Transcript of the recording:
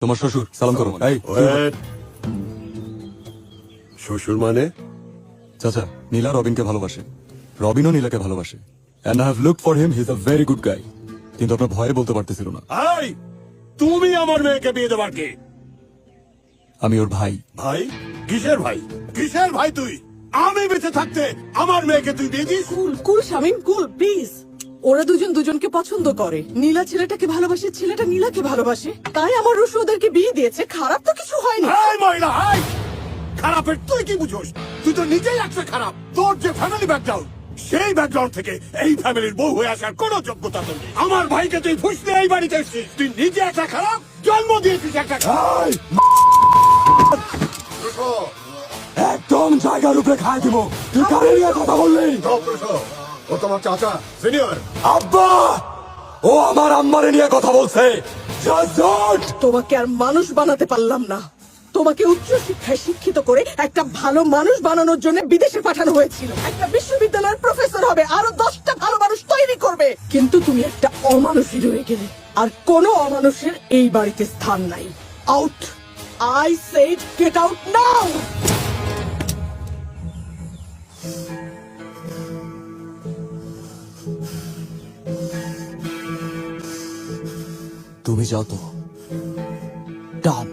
তোমার শ্বশুর সালাম করো। এই শ্বশুর মানে? চাচা, নীলা রবিনকে ভালোবাসে, রবিনও নীলাকে ভালোবাসে। And I have looked for him, he's a very good guy. কিন্তু আপনার ভয়ে বলতে পারতেছিল না। এই, তুমি আমার মেয়েকে বিয়ে দেবার কে? আমি ওর ভাই। ভাই? কিসের ভাই? কিসের ভাই তুই? আমি বেঁচে থাকতে আমার মেয়েকে তুই বিয়ে this? Cool cool Shamim cool please. ওরা দুজন দুজনকে পছন্দ করে। নীলা ছেলেটাকে ভালোবাসে, ছেলেটা নীলাকে ভালোবাসে, তাই আমার রুশু ওদেরকে বিয়ে দিয়েছে। খারাপ তো কিছু হয়নি। এই মহিলা, এই! খারাপের তুই কি বুঝোস? তুই তো নিজেই একটা খারাপ। তোর যে ফ্যামিলি ব্যাকগ্রাউন্ড, সেই ব্যাকগ্রাউন্ড থেকে এই ফ্যামিলির বউ হয়ে আসার কোনো যোগ্যতা তোর নেই। আমার ভাইকে তুই ফুসলে এই বাড়িতে এসেছিস। তুই নিজে একটা খারাপ, জন্ম দিয়েছিস একটা খারাপ। একদম জায়গার উপরে খাই দিব। তুই কারে নিয়ে কথা বললি? ও তোমার চাচা, সিনিয়র। আব্বা, ও আমার আম্মারে নিয়ে কথা বলছে। Just don't! তোমাকে আর মানুষ বানাতে পারলাম না। তোমাকে উচ্চ শিক্ষায় শিক্ষিত করে একটা ভালো মানুষ বানানোর জন্য বিদেশে পাঠানো হয়েছিল। একটা বিশ্ববিদ্যালয়ের প্রফেসর হবে, আরো 10টা ভালো মানুষ তৈরি করবে। কিন্তু তুমি একটা অমানুষই রয়ে গেলে। আর কোনো অমানুষের এই বাড়িতে স্থান নাই। Out! I said get out now! তুমি যাও তো। ডান।